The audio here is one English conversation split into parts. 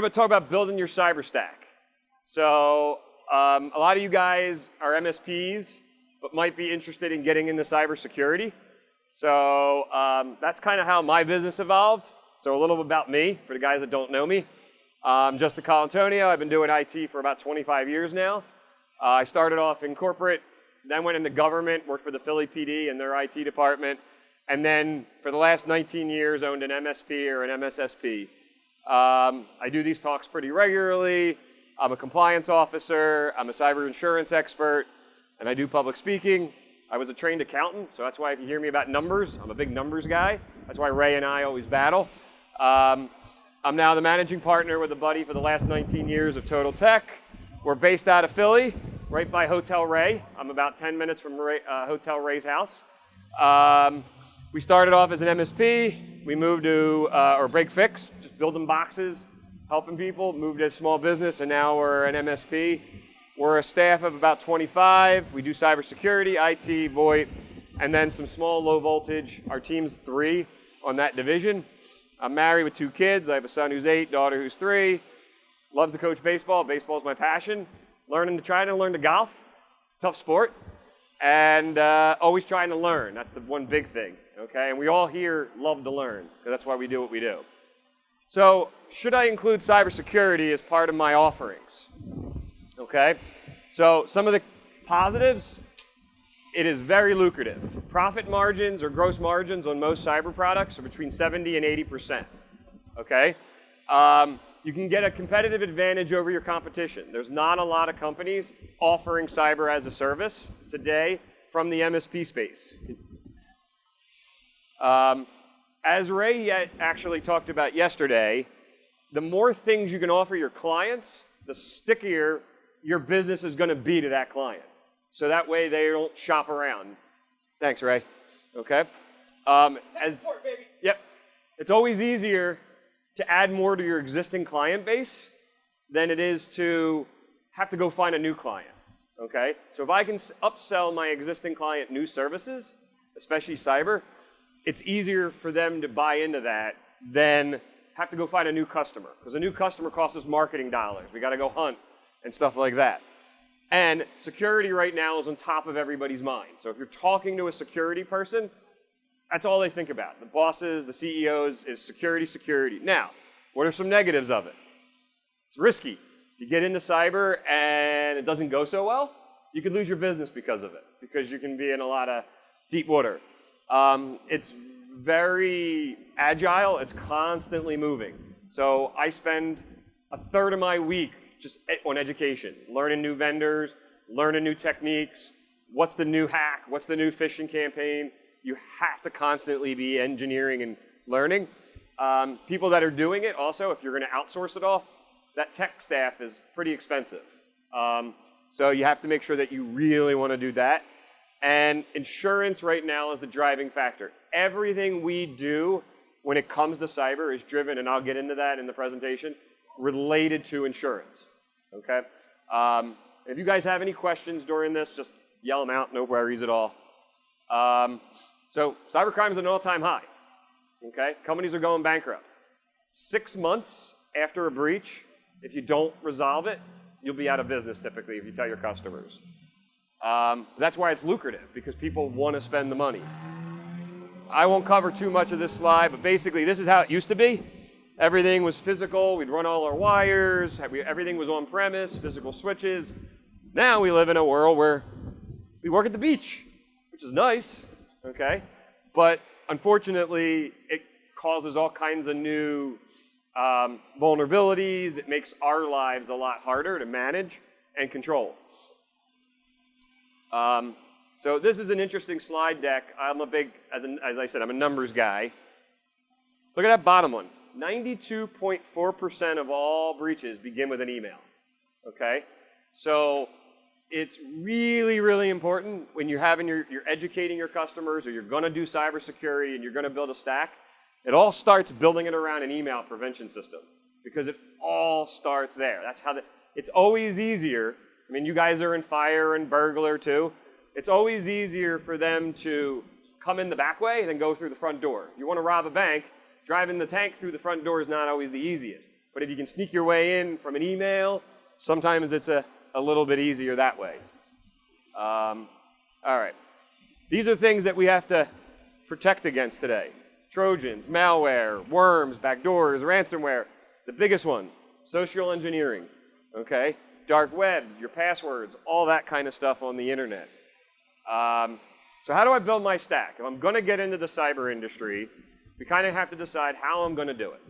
going to talk about building your cyber stack. So a lot of you guys are MSPs, but might be interested in getting into cybersecurity. So that's kind of how my business evolved. So a little bit about me, for the guys that don't know me. I'm Justin Colantonio. I've been doing IT for about 25 years now. I started off in corporate, then went into government, worked for the Philly PD and their IT department, and then for the last 19 years owned an MSP or an MSSP. I do these talks pretty regularly. I'm a compliance officer. I'm a cyber insurance expert, and I do public speaking. I was a trained accountant, so that's why if you hear me about numbers, I'm a big numbers guy. That's why Ray and I always battle. I'm now the managing partner with a buddy for the last 19 years of Total Tech. We're based out of Philly, right by Hotel Ray. I'm about 10 minutes from Hotel Ray's house. We started off as an MSP. We moved to, or break fix, just building boxes, helping people, moved to a small business, and now we're an MSP. We're a staff of about 25. We do cybersecurity, IT, VoIP, and then some small low voltage. Our team's 3 on that division. I'm married with 2 kids. I have a son who's 8, daughter who's 3. Love to coach baseball. Baseball's my passion. Trying to learn to golf. It's a tough sport. And always trying to learn. That's the one big thing, okay? And we all here love to learn, because that's why we do what we do. So should I include cybersecurity as part of my offerings? Okay, so some of the positives, it is very lucrative. Profit margins or gross margins on most cyber products are between 70 and 80%, okay? You can get a competitive advantage over your competition. There's not a lot of companies offering cyber as a service today from the MSP space. As Ray actually talked about yesterday, the more things you can offer your clients, the stickier your business is going to be to that client. So that way they don't shop around. Thanks, Ray. Okay. Yep. It's always easier to add more to your existing client base than it is to have to go find a new client. Okay. So if I can upsell my existing client new services, especially cyber, it's easier for them to buy into that than have to go find a new customer. Because a new customer costs us marketing dollars. We got to go hunt and stuff like that. And security right now is on top of everybody's mind. So if you're talking to a security person, that's all they think about. The bosses, the CEOs, is security, security. Now, what are some negatives of it? It's risky. If you get into cyber and it doesn't go so well, you could lose your business because of it, because you can be in a lot of deep water. It's very agile. It's constantly moving. So I spend a third of my week just on education, learning new vendors, learning new techniques. What's the new hack? What's the new phishing campaign? You have to constantly be engineering and learning. People that are doing it also, if you're going to outsource it all, that tech staff is pretty expensive. So you have to make sure that you really want to do that. And insurance right now is the driving factor. Everything we do when it comes to cyber is driven, and I'll get into that in the presentation, related to insurance. Okay? If you guys have any questions during this, just yell them out, no worries at all. So cybercrime is an all-time high. Okay? Companies are going bankrupt. 6 months after a breach, if you don't resolve it, you'll be out of business typically if you tell your customers. That's why it's lucrative, because people want to spend the money. I won't cover too much of this slide, but basically this is how it used to be. Everything was physical. We'd run all our wires. Everything was on-premise, physical switches. Now we live in a world where we work at the beach, which is nice, okay? But unfortunately, it causes all kinds of new vulnerabilities. It makes our lives a lot harder to manage and control. So this is an interesting slide deck. I'm a big, as I said, I'm a numbers guy. Look at that bottom one. 92.4% of all breaches begin with an email, okay? So it's really, really important when you're educating your customers, or you're going to do cybersecurity and you're going to build a stack. It all starts building it around an email prevention system, because it all starts there. That's how it's always easier. I mean, you guys are in fire and burglar too. It's always easier for them to come in the back way than go through the front door. You want to rob a bank, driving the tank through the front door is not always the easiest. But if you can sneak your way in from an email, sometimes it's a little bit easier that way. All right. These are things that we have to protect against today. Trojans, malware, worms, backdoors, ransomware. The biggest one, social engineering, okay? Dark web, your passwords, all that kind of stuff on the internet. So how do I build my stack? If I'm going to get into the cyber industry, we kind of have to decide how I'm going to do it,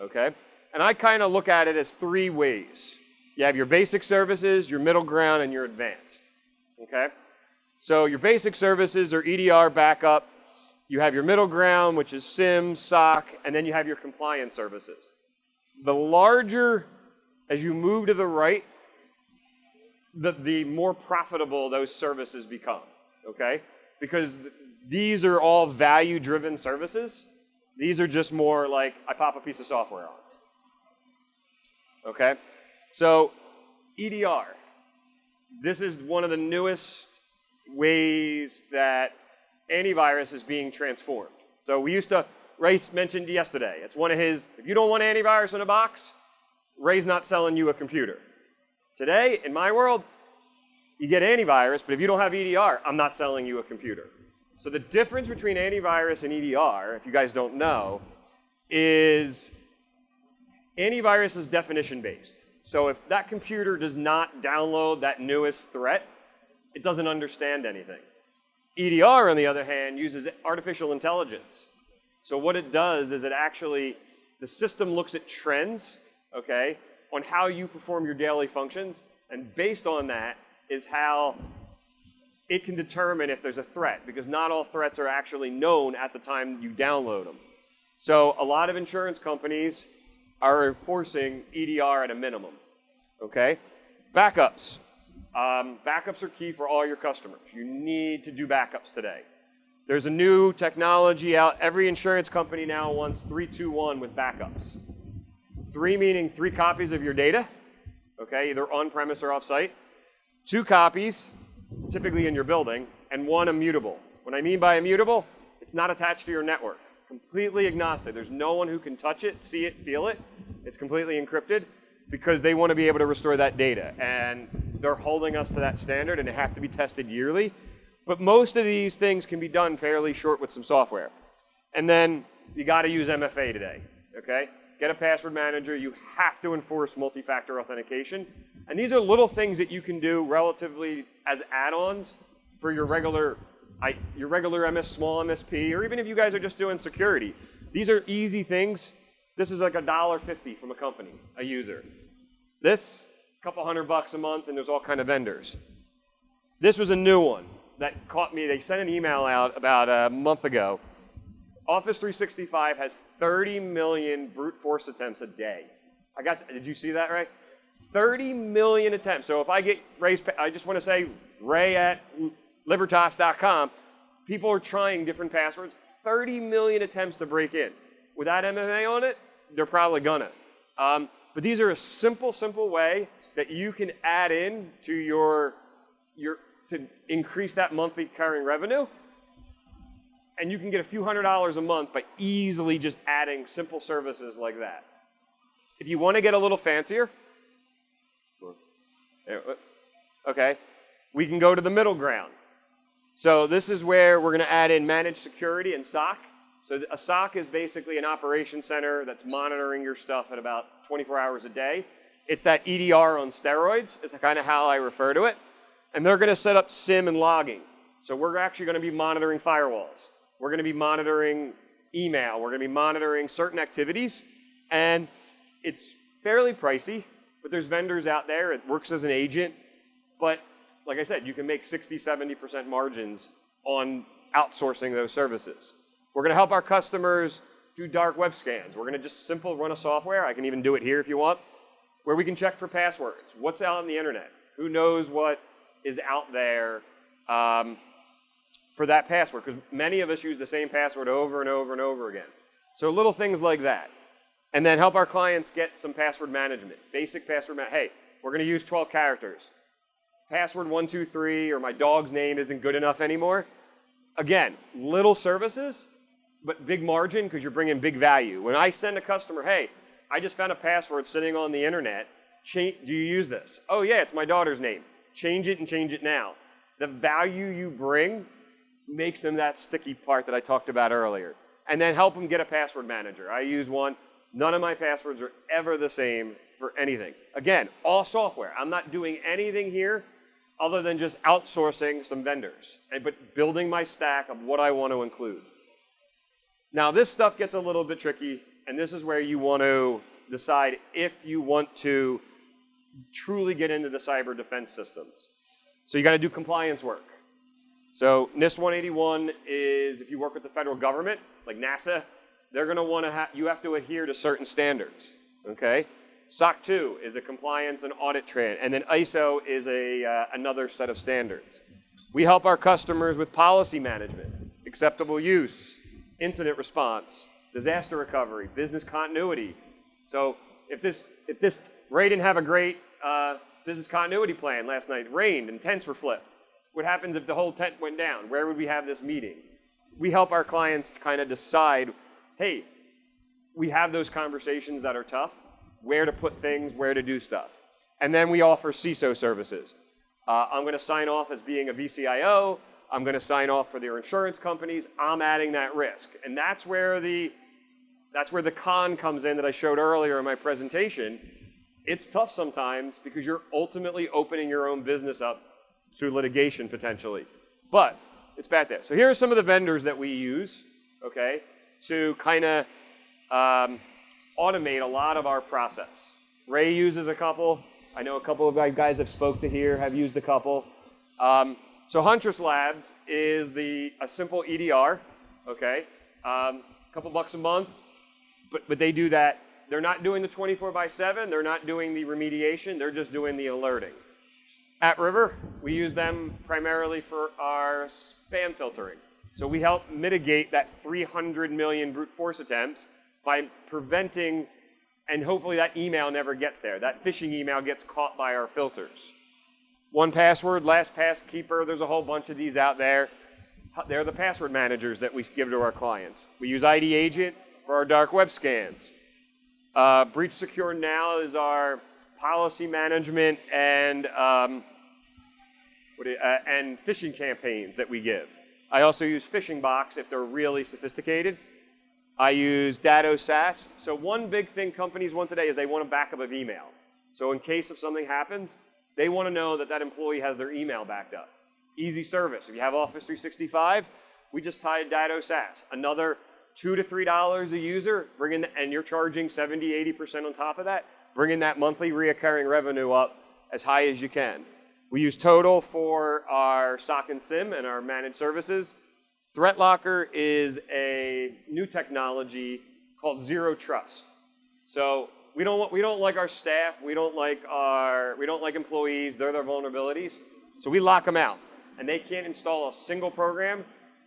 okay? And I kind of look at it as 3 ways. You have your basic services, your middle ground, and your advanced, okay? So your basic services are EDR backup. You have your middle ground, which is SIM, SOC, and then you have your compliance services. The larger, as you move to the right, the more profitable those services become, okay? Because these are all value-driven services. These are just more like I pop a piece of software on, okay? So EDR, this is one of the newest ways that antivirus is being transformed. So we used to, Ray mentioned yesterday, it's one of his, if you don't want antivirus in a box, Ray's not selling you a computer. Today, in my world, you get antivirus, but if you don't have EDR, I'm not selling you a computer. So the difference between antivirus and EDR, if you guys don't know, is antivirus is definition-based. So if that computer does not download that newest threat, it doesn't understand anything. EDR, on the other hand, uses artificial intelligence. So what it does is it actually, the system looks at trends, okay, on how you perform your daily functions, and based on that is how it can determine if there's a threat, because not all threats are actually known at the time you download them. So a lot of insurance companies are enforcing EDR at a minimum, okay? Backups. Backups are key for all your customers. You need to do backups today. There's a new technology out. Every insurance company now wants 3-2-1 with backups. 3 meaning 3 copies of your data, okay, either on-premise or off-site. 2 copies, typically in your building, and 1 immutable. What I mean by immutable, it's not attached to your network. Completely agnostic. There's no one who can touch it, see it, feel it. It's completely encrypted because they want to be able to restore that data. And they're holding us to that standard, and they have to be tested yearly. But most of these things can be done fairly short with some software. And then you got to use MFA today, okay? Get a password manager. You have to enforce multi-factor authentication. And these are little things that you can do relatively as add-ons for your regular small MSP, or even if you guys are just doing security. These are easy things. This is like $1.50 from a company, a user. This, a couple $100 a month, and there's all kind of vendors. This was a new one that caught me. They sent an email out about a month ago. Office 365 has 30 million brute force attempts a day. Did you see that, Ray? 30 million attempts. So if I get Ray's, I just want to say Ray at Libertas.com, people are trying different passwords. 30 million attempts to break in. Without MFA on it, they're probably gonna. But these are a simple way that you can add in to to increase that monthly recurring revenue. And you can get a few $100s a month by easily just adding simple services like that. If you want to get a little fancier, okay, we can go to the middle ground. So this is where we're going to add in managed security and SOC. So a SOC is basically an operation center that's monitoring your stuff at about 24 hours a day. It's that EDR on steroids. It's kind of how I refer to it. And they're going to set up SIM and logging. So we're actually going to be monitoring firewalls. We're going to be monitoring email. We're going to be monitoring certain activities. And it's fairly pricey, but there's vendors out there. It works as an agent. But like I said, you can make 60-70% margins on outsourcing those services. We're going to help our customers do dark web scans. We're going to just run a software. I can even do it here if you want, where we can check for passwords. What's out on the internet? Who knows what is out there for that password? Because many of us use the same password over and over and over again. So little things like that. And then help our clients get some password management. Basic password management. Hey, we're going to use 12 characters. Password 123 or my dog's name isn't good enough anymore. Again, little services, but big margin because you're bringing big value. When I send a customer, hey, I just found a password sitting on the internet. Do you use this? Oh yeah, it's my daughter's name. Change it and change it now. The value you bring makes them that sticky part that I talked about earlier. And then help them get a password manager. I use one. None of my passwords are ever the same for anything. Again, all software. I'm not doing anything here other than just outsourcing some vendors, but building my stack of what I want to include. Now this stuff gets a little bit tricky, and this is where you want to decide if you want to truly get into the cyber defense systems. So you got to do compliance work. So NIST 181 is, if you work with the federal government, like NASA, they're going to want to you have to adhere to certain standards, okay? SOC 2 is a compliance and audit train, and then ISO is another set of standards. We help our customers with policy management, acceptable use, incident response, disaster recovery, business continuity. So if Ray didn't have a great business continuity plan last night, it rained and tents were flipped. What happens if the whole tent went down? Where would we have this meeting? We help our clients kind of decide, hey, we have those conversations that are tough, where to put things, where to do stuff. And then we offer CISO services. I'm going to sign off as being a VCIO. I'm going to sign off for their insurance companies. I'm adding that risk. And that's where the con comes in that I showed earlier in my presentation. It's tough sometimes because you're ultimately opening your own business up to litigation potentially. But it's back there. So here are some of the vendors that we use, okay, to kind of automate a lot of our process. Ray uses a couple. I know a couple of guys I've spoke to here have used a couple. So Huntress Labs is a simple EDR, okay, a couple bucks a month, but they do that. They're not doing the 24/7. They're not doing the remediation. They're just doing the alerting. At River, we use them primarily for our spam filtering. So we help mitigate that 300 million brute force attempts by preventing, and hopefully that email never gets there. That phishing email gets caught by our filters. 1Password, LastPass Keeper, there's a whole bunch of these out there. They're the password managers that we give to our clients. We use ID Agent for our dark web scans. Breach Secure Now is our policy management and phishing campaigns that we give. I also use Phishing Box if they're really sophisticated. I use Datto SaaS. So one big thing companies want today is they want a backup of email. So in case if something happens, they want to know that that employee has their email backed up. Easy service. If you have Office 365, we just tied Datto SaaS. Another $2 to $3 a user, and you're charging 70, 80% on top of that, bringing that monthly reoccurring revenue up as high as you can. We use Total for our SOC and SIM and our managed services. ThreatLocker is a new technology called Zero Trust. So we don't like our staff, we don't like employees, they're their vulnerabilities. So we lock them out, and they can't install a single program.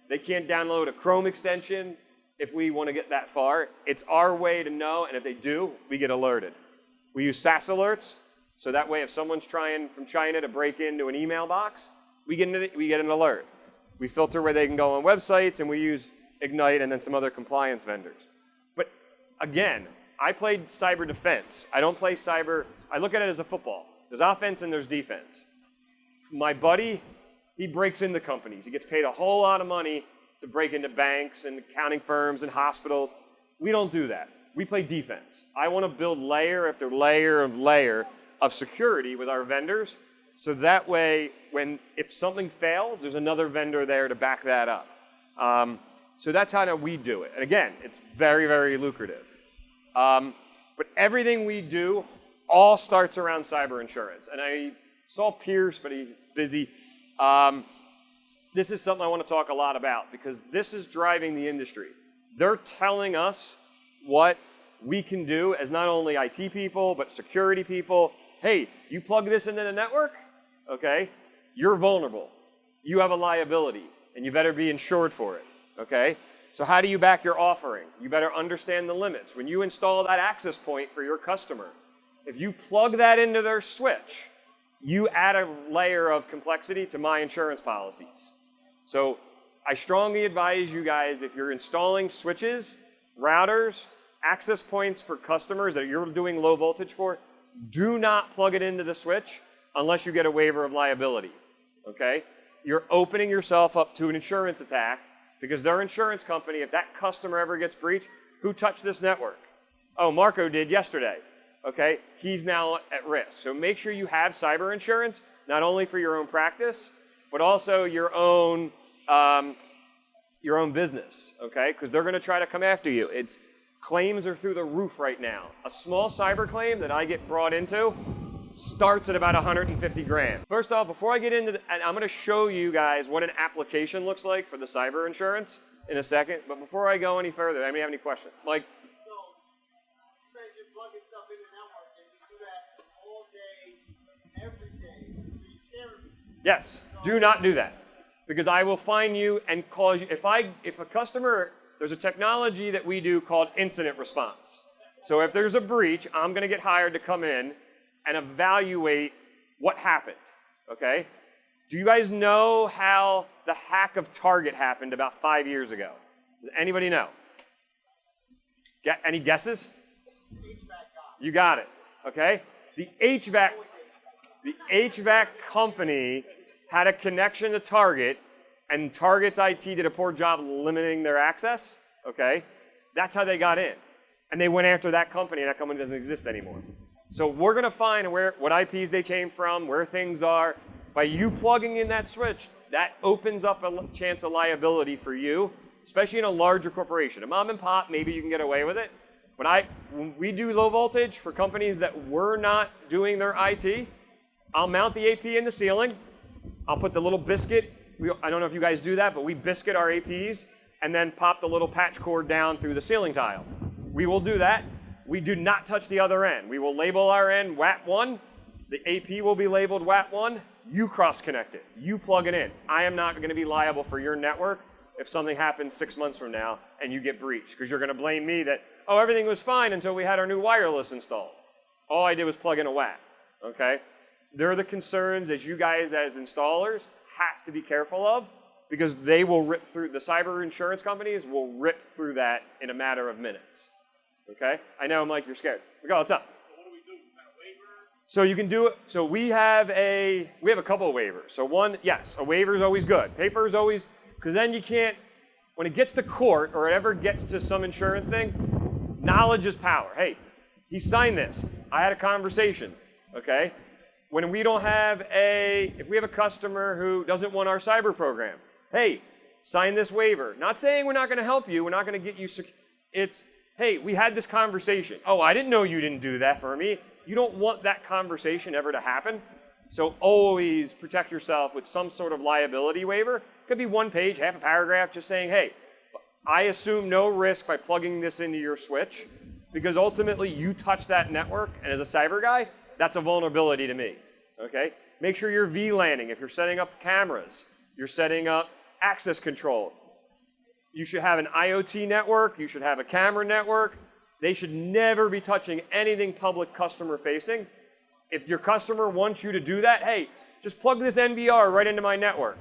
They can't download a Chrome extension if we want to get that far. It's our way to know, and if they do, we get alerted. We use SaaS alerts, so that way if someone's trying from China to break into an email box, we get an alert. We filter where they can go on websites, and we use Ignite and then some other compliance vendors. But again, I played cyber defense. I don't play cyber. I look at it as a football. There's offense and there's defense. My buddy, he breaks into companies. He gets paid a whole lot of money to break into banks and accounting firms and hospitals. We don't do that. We play defense. I want to build layer after layer of layer of security with our vendors, so that way, if something fails, there's another vendor there to back that up. So that's how we do it. And again, it's very, very lucrative. But everything we do all starts around cyber insurance. And I saw Pierce, but he's busy. This is something I want to talk a lot about because this is driving the industry. They're telling us what we can do as not only IT people, but security people. Hey, you plug this into the network, okay? You're vulnerable. You have a liability, and you better be insured for it, okay? So how do you back your offering? You better understand the limits. When you install that access point for your customer, if you plug that into their switch, you add a layer of complexity to my insurance policies. So I strongly advise you guys, if you're installing switches, routers, access points for customers that you're doing low voltage for, do not plug it into the switch unless you get a waiver of liability, okay? You're opening yourself up to an insurance attack because their insurance company, if that customer ever gets breached, who touched this network? Oh, Marco did yesterday, okay? He's now at risk. So make sure you have cyber insurance, not only for your own practice, but also your own business, okay? Because they're gonna try to come after you. Claims are through the roof right now. A small cyber claim that I get brought into starts at about 150 grand. First off, before I get into and I'm gonna show you guys what an application looks like for the cyber insurance in a second, but before I go any further, anybody have any questions? Mike? So, you mentioned plugging stuff in the network, and you do that all day, every day, so you scare me. Yes, do not do that. Because I will find you and cause you, if a customer, there's a technology that we do called incident response. So if there's a breach, I'm gonna get hired to come in and evaluate what happened, okay? Do you guys know how the hack of Target happened about 5 years ago? Does anybody know? Any guesses? HVAC guy. You got it, okay? The HVAC company had a connection to Target, and Target's IT did a poor job limiting their access, okay? That's how they got in. And they went after that company, and that company doesn't exist anymore. So we're gonna find what IPs they came from, where things are. By you plugging in that switch, that opens up a chance of liability for you, especially in a larger corporation. A mom and pop, maybe you can get away with it. But when we do low voltage for companies that were not doing their IT, I'll mount the AP in the ceiling. I'll put the little biscuit, I don't know if you guys do that, but we biscuit our APs and then pop the little patch cord down through the ceiling tile. We will do that. We do not touch the other end. We will label our end WAP1. The AP will be labeled WAP1. You cross-connect it. You plug it in. I am not going to be liable for your network if something happens 6 months from now and you get breached, because you're going to blame me that, oh, everything was fine until we had our new wireless installed. All I did was plug in a WAP, okay? They're the concerns as you guys as installers have to be careful of, because they will rip through, the cyber insurance companies will rip through that in a matter of minutes. Okay? I know, Mike, you're scared. Go, what's up? So what do we do? Is that a waiver? So you can do it, so we have a couple of waivers. So one, yes, a waiver is always good. Paper is always, because then you can't, when it gets to court or it ever gets to some insurance thing, knowledge is power. Hey, he signed this. I had a conversation, okay? When we don't have if we have a customer who doesn't want our cyber program, hey, sign this waiver. Not saying we're not going to help you, we're not going to get you, it's, hey, we had this conversation. Oh, I didn't know you didn't do that for me. You don't want that conversation ever to happen. So always protect yourself with some sort of liability waiver. Could be one page, half a paragraph, just saying, hey, I assume no risk by plugging this into your switch, because ultimately you touch that network, and as a cyber guy, that's a vulnerability to me, okay? Make sure you're VLANing. If you're setting up cameras, you're setting up access control. You should have an IoT network. You should have a camera network. They should never be touching anything public customer facing. If your customer wants you to do that, hey, just plug this NVR right into my network.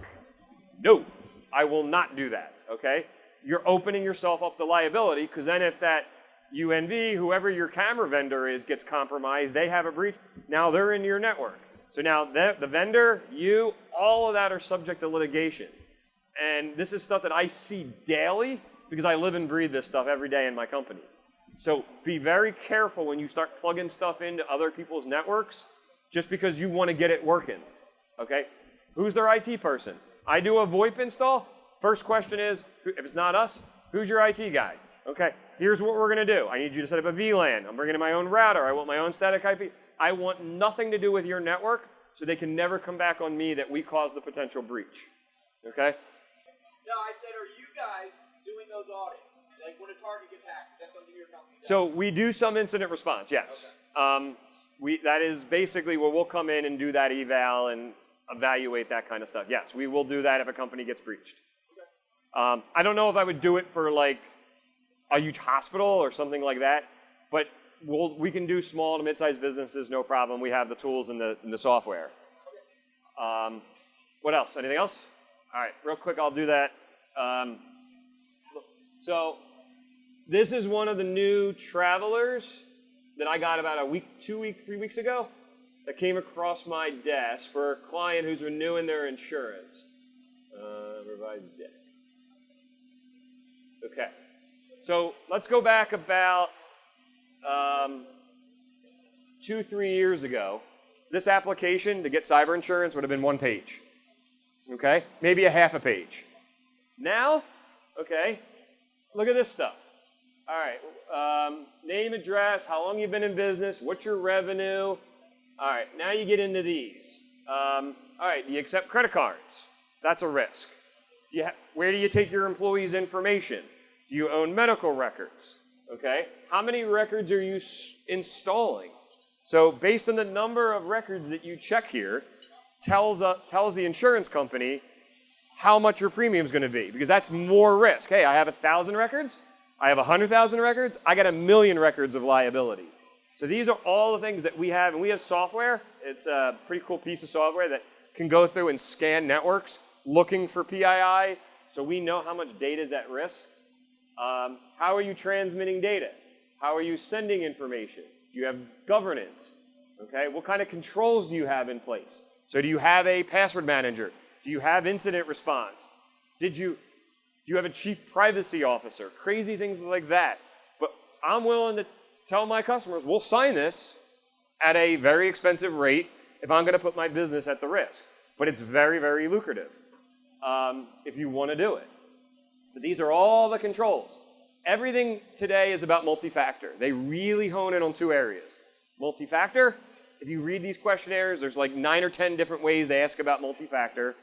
No, I will not do that, okay? You're opening yourself up to liability, because then if that UNV, whoever your camera vendor is, gets compromised, they have a breach, now they're in your network. So now the vendor, you, all of that are subject to litigation. And this is stuff that I see daily because I live and breathe this stuff every day in my company. So be very careful when you start plugging stuff into other people's networks just because you want to get it working, okay? Who's their IT person? I do a VoIP install. First question is, if it's not us, who's your IT guy? Okay, here's what we're going to do. I need you to set up a VLAN. I'm bringing in my own router. I want my own static IP. I want nothing to do with your network, so they can never come back on me that we caused the potential breach, okay? No, I said, are you guys doing those audits? Like when a target gets hacked, is that something your company does? So we do some incident response, yes. Okay. That is basically where we'll come in and do that eval and evaluate that kind of stuff. Yes, we will do that if a company gets breached. Okay. I don't know if I would do it for like a huge hospital or something like that, but we can do small to mid-sized businesses, no problem. We have the tools and the software. Okay. What else? Anything else? All right, real quick, I'll do that. So This is one of the new travelers that I got about a week, 3 weeks ago that came across my desk for a client who's renewing their insurance. Revised deck. Okay. So let's go back about 2-3 years ago. This application to get cyber insurance would have been 1 page. Okay? Maybe a half a page. Now, okay, look at this stuff. All right, name, address, how long you've been in business, what's your revenue. All right, now you get into these. All right, do you accept credit cards? That's a risk. Where do you take your employees' information? Do you own medical records? Okay, how many records are you installing? So based on the number of records that you check here, tells the insurance company how much your premium is going to be, because that's more risk. Hey, I have 1,000 records. I have 100,000 records. I got 1 million records of liability. So these are all the things that we have, and we have software. It's a pretty cool piece of software that can go through and scan networks looking for PII, so we know how much data is at risk. How are you transmitting data? How are you sending information? Do you have governance? Okay, what kind of controls do you have in place? So do you have a password manager? Do you have incident response? Do you have a chief privacy officer? Crazy things like that. But I'm willing to tell my customers, we'll sign this at a very expensive rate if I'm going to put my business at the risk. But it's very, very lucrative if you want to do it. But these are all the controls. Everything today is about multi-factor. They really hone in on 2 areas. Multi-factor, if you read these questionnaires, there's like 9 or 10 different ways they ask about multi-factor.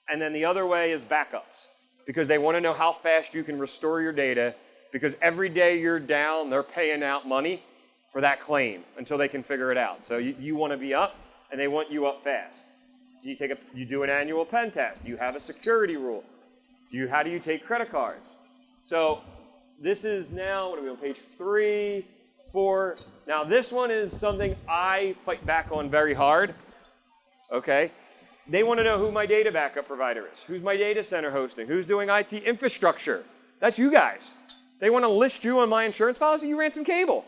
And then the other way is backups, because they want to know how fast you can restore your data, because every day you're down, they're paying out money for that claim until they can figure it out. So you want to be up, and they want you up fast. You do an annual pen test. You have a security rule. How do you take credit cards? So this is now, what are we on, page 3, 4. Now this one is something I fight back on very hard. Okay? They want to know who my data backup provider is, who's my data center hosting, who's doing IT infrastructure. That's you guys. They want to list you on my insurance policy. You ran some cable.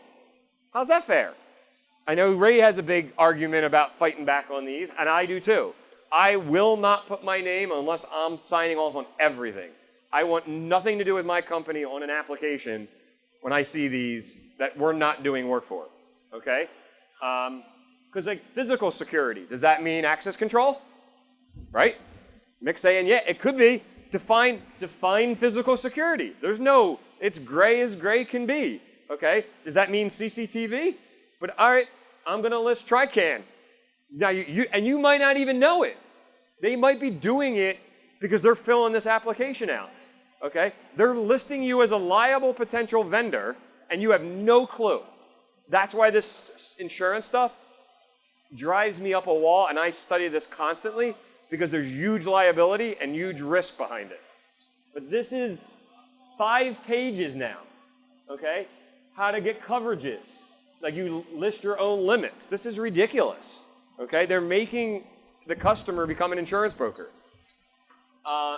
How's that fair? I know Ray has a big argument about fighting back on these, and I do too. I will not put my name unless I'm signing off on everything. I want nothing to do with my company on an application when I see these that we're not doing work for. Okay? Because like physical security, does that mean access control? Right? Mick's saying, yeah, it could be. Define physical security. There's no, it's gray as gray can be. Okay? Does that mean CCTV? But all right, I'm going to list Trican. Now, you might not even know it. They might be doing it because they're filling this application out. Okay? They're listing you as a liable potential vendor, and you have no clue. That's why this insurance stuff drives me up a wall, and I study this constantly, because there's huge liability and huge risk behind it. But this is 5 pages now, okay? How to get coverages. Like you list your own limits. This is ridiculous, okay? They're making the customer become an insurance broker.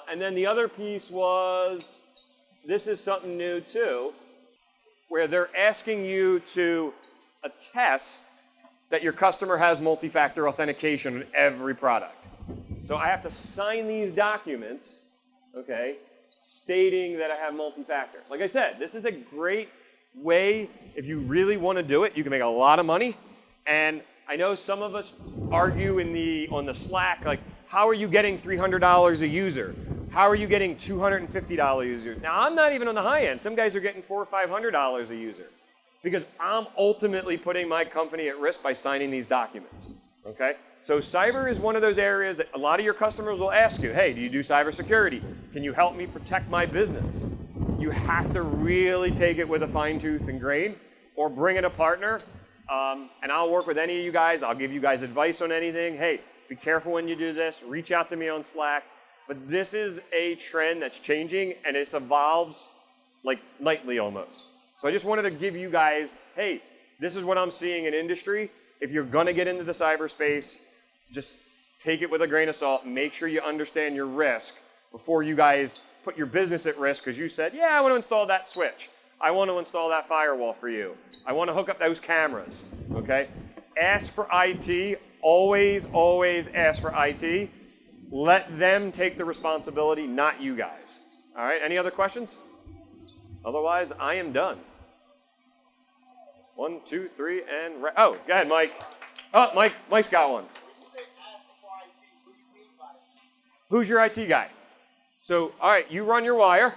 And then the other piece was, this is something new too, where they're asking you to attest that your customer has multi-factor authentication on every product. So I have to sign these documents, okay, stating that I have multi-factor. Like I said, this is a great way, if you really want to do it, you can make a lot of money. And I know some of us argue on the Slack, like, how are you getting $300 a user? How are you getting $250 a user? Now, I'm not even on the high end. Some guys are getting $400 or $500 a user, because I'm ultimately putting my company at risk by signing these documents, okay? So cyber is one of those areas that a lot of your customers will ask you, hey, do you do cybersecurity? Can you help me protect my business? You have to really take it with a fine tooth and grain, or bring in a partner, and I'll work with any of you guys. I'll give you guys advice on anything. Hey, be careful when you do this. Reach out to me on Slack. But this is a trend that's changing, and it evolves like nightly almost. So I just wanted to give you guys, hey, this is what I'm seeing in industry. If you're going to get into the cyberspace, just take it with a grain of salt. Make sure you understand your risk before you guys put your business at risk, because you said, yeah, I want to install that switch. I want to install that firewall for you. I want to hook up those cameras, okay? Ask for IT, always, always ask for IT. Let them take the responsibility, not you guys. All right, any other questions? Otherwise, I am done. 1, 2, 3, and oh, go ahead, Mike. Oh, Mike's got one. When you say ask for IT, what do you mean by it? Who's your IT guy? So, all right, you run your wire,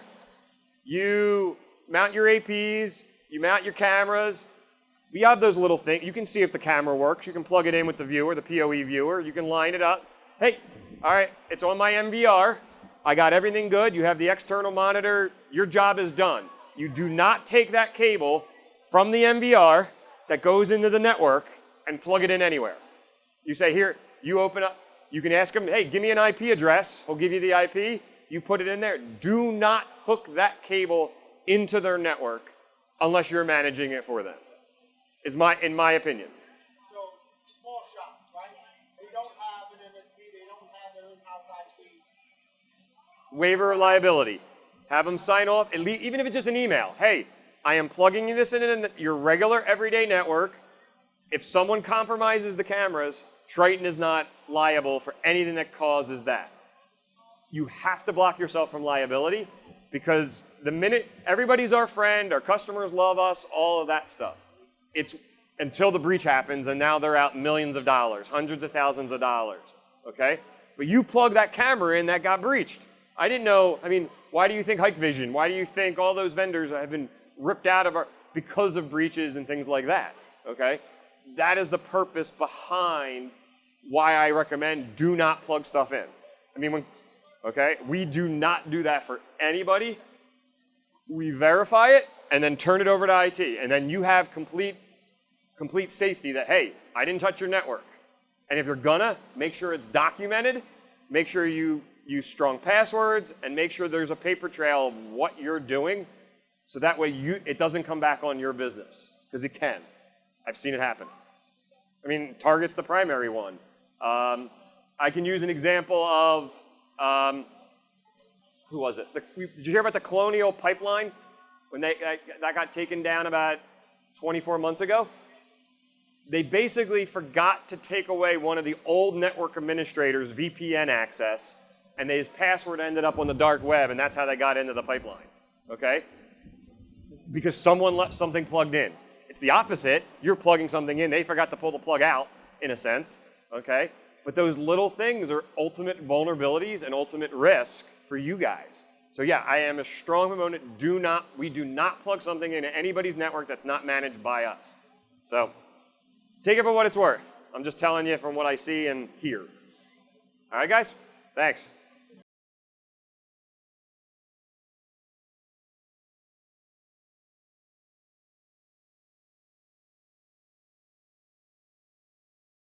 you mount your APs, you mount your cameras. We have those little things. You can see if the camera works. You can plug it in with the viewer, the PoE viewer. You can line it up. Hey, all right, it's on my MVR. I got everything good. You have the external monitor. Your job is done. You do not take that cable from the MVR that goes into the network and plug it in anywhere. You say, here, you open up. You can ask him, hey, give me an IP address. He'll give you the IP. You put it in there. Do not hook that cable into their network unless you're managing it for them, in my opinion. So, small shops, right? They don't have an MSP. They don't have their in-house IT. Waiver of liability. Have them sign off, even if it's just an email. Hey, I am plugging this in your regular everyday network. If someone compromises the cameras, Triton is not liable for anything that causes that. You have to block yourself from liability because the minute everybody's our friend, our customers love us, all of that stuff. It's until the breach happens and now they're out millions of dollars, hundreds of thousands of dollars, okay? But you plug that camera in that got breached. I didn't know, why do you think Hikvision? Why do you think all those vendors have been ripped out of because of breaches and things like that, okay? That is the purpose behind why I recommend do not plug stuff in. Okay? We do not do that for anybody. We verify it and then turn it over to IT. And then you have complete safety that, hey, I didn't touch your network. And if you're gonna, make sure it's documented, make sure you use strong passwords, and make sure there's a paper trail of what you're doing so that way it doesn't come back on your business, because it can. I've seen it happen. Target's the primary one. I can use an example of, who was it? Did you hear about the Colonial pipeline when that got taken down about 24 months ago? They basically forgot to take away one of the old network administrators' VPN access, and his password ended up on the dark web, and that's how they got into the pipeline, okay? Because someone left something plugged in. It's the opposite. You're plugging something in. They forgot to pull the plug out, in a sense, okay? But those little things are ultimate vulnerabilities and ultimate risk for you guys. So yeah, I am a strong proponent. We do not plug something into anybody's network that's not managed by us. So take it for what it's worth. I'm just telling you from what I see and hear. All right, guys? Thanks.